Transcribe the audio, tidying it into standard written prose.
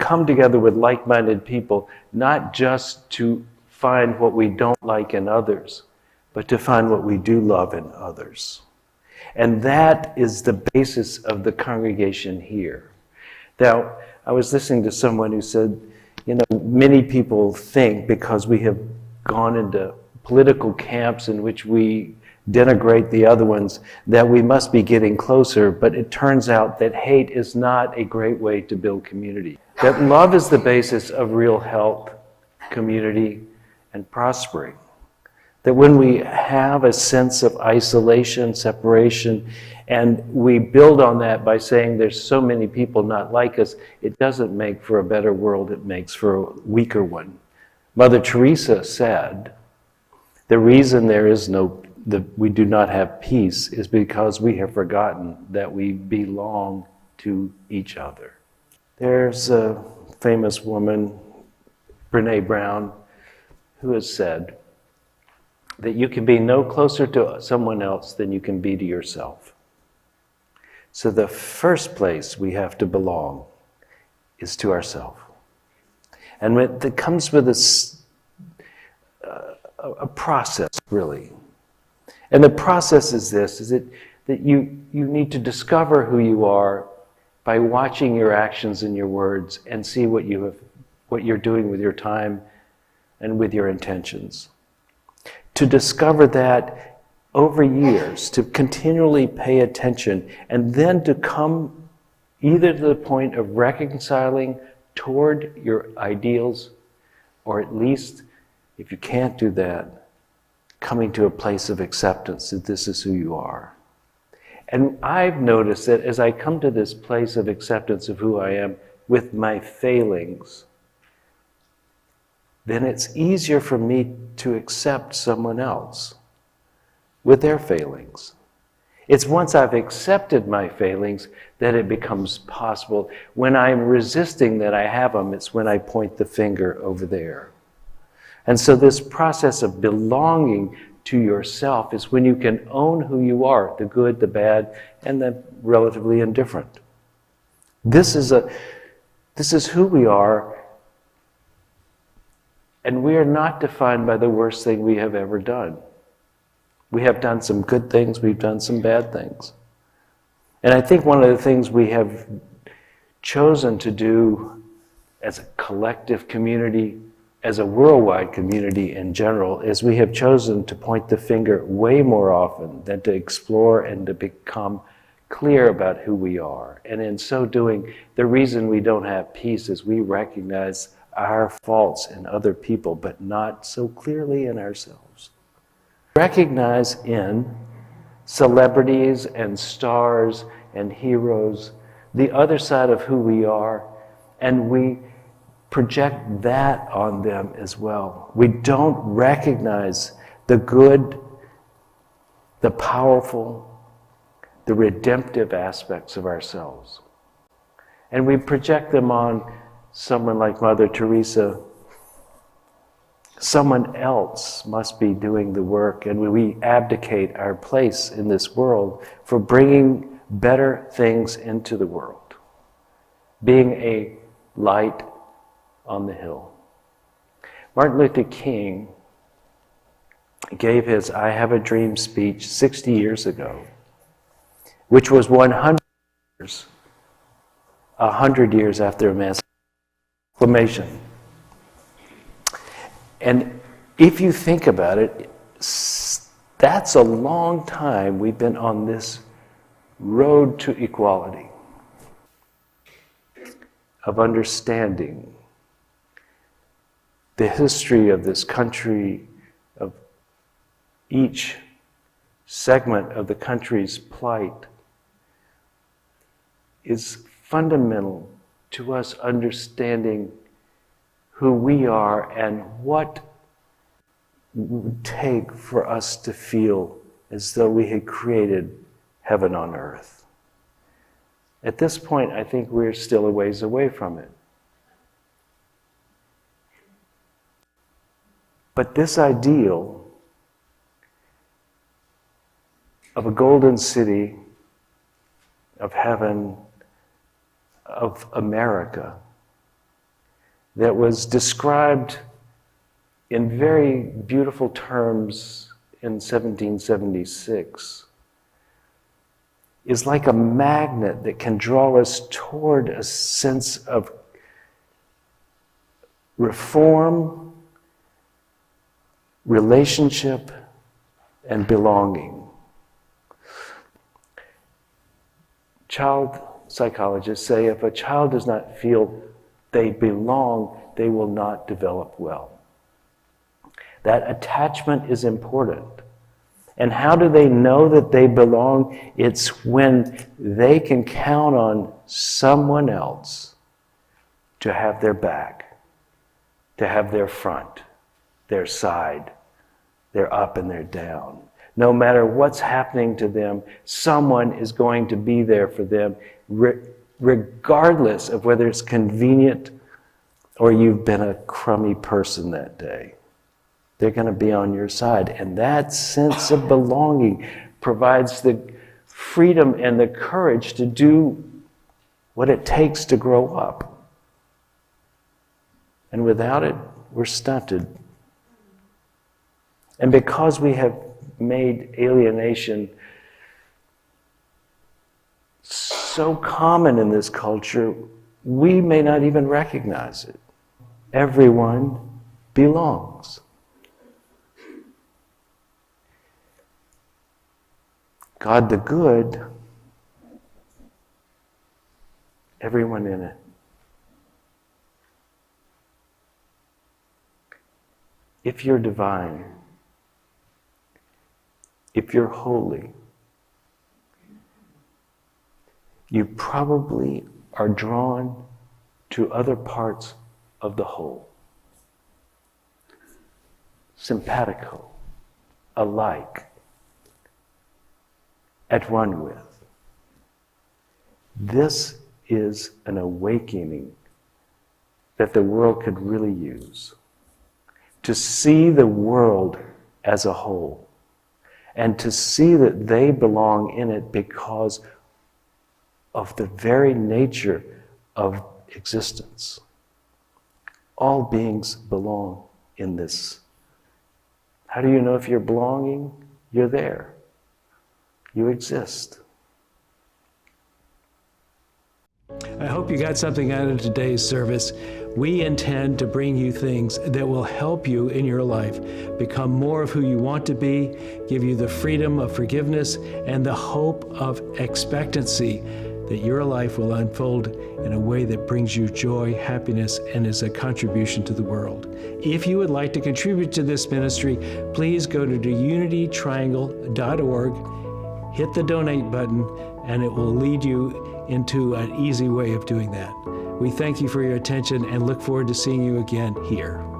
come together with like-minded people, not just to find what we don't like in others, but to find what we do love in others. And that is the basis of the congregation here. Now, I was listening to someone who said, many people think because we have gone into political camps in which we denigrate the other ones, that we must be getting closer, but it turns out that hate is not a great way to build community. That love is the basis of real health, community, and prospering. That when we have a sense of isolation, separation, and we build on that by saying there's so many people not like us, it doesn't make for a better world, it makes for a weaker one. Mother Teresa said, the reason we do not have peace is because we have forgotten that we belong to each other. There's a famous woman, Brene Brown, who has said that you can be no closer to someone else than you can be to yourself. So the first place we have to belong is to ourselves. And it comes with a process, really. And the process is this, that you need to discover who you are by watching your actions and your words and see what you're doing with your time and with your intentions. To discover that over years, to continually pay attention, and then to come either to the point of reconciling toward your ideals, or at least, if you can't do that, coming to a place of acceptance that this is who you are. And I've noticed that as I come to this place of acceptance of who I am with my failings, then it's easier for me to accept someone else with their failings. It's once I've accepted my failings that it becomes possible. When I'm resisting that I have them, it's when I point the finger over there. And so this process of belonging to yourself is when you can own who you are, the good, the bad, and the relatively indifferent. This is who we are, and we are not defined by the worst thing we have ever done. We have done some good things, we've done some bad things. And I think one of the things we have chosen to do as a collective community, as a worldwide community in general, is we have chosen to point the finger way more often than to explore and to become clear about who we are. And in so doing, the reason we don't have peace is we recognize our faults in other people, but not so clearly in ourselves. Recognize in celebrities and stars and heroes the other side of who we are, and we project that on them as well. We don't recognize the good, the powerful, the redemptive aspects of ourselves. And we project them on someone like Mother Teresa. Someone else must be doing the work, and we abdicate our place in this world for bringing better things into the world, being a light on the hill. Martin Luther King gave his I Have a Dream speech 60 years ago, which was 100 years after Emancipation. And if you think about it, that's a long time we've been on this road to equality, of understanding the history of this country, of each segment of the country's plight, is fundamental to us understanding who we are and what it would take for us to feel as though we had created heaven on earth. At this point, I think we're still a ways away from it. But this ideal of a golden city, of heaven, of America, that was described in very beautiful terms in 1776 is like a magnet that can draw us toward a sense of reform, relationship, and belonging. Child psychologists say if a child does not feel they belong, they will not develop well. That attachment is important. And how do they know that they belong? It's when they can count on someone else to have their back, to have their front, their side, their up and their down. No matter what's happening to them, someone is going to be there for them, regardless of whether it's convenient or you've been a crummy person that day. They're going to be on your side. And that sense of belonging provides the freedom and the courage to do what it takes to grow up. And without it, we're stunted. And because we have made alienation so common in this culture, we may not even recognize it. Everyone belongs. God the good, everyone in it. If you're divine, if you're holy, you probably are drawn to other parts of the whole. Simpatico, alike, at one with. This is an awakening that the world could really use. To see the world as a whole, and to see that they belong in it because of the very nature of existence. All beings belong in this. How do you know if you're belonging? You're there. You exist. I hope you got something out of today's service. We intend to bring you things that will help you in your life become more of who you want to be, give you the freedom of forgiveness and the hope of expectancy that your life will unfold in a way that brings you joy, happiness, and is a contribution to the world. If you would like to contribute to this ministry, please go to unitytriangle.org, hit the donate button, and it will lead you into an easy way of doing that. We thank you for your attention and look forward to seeing you again here.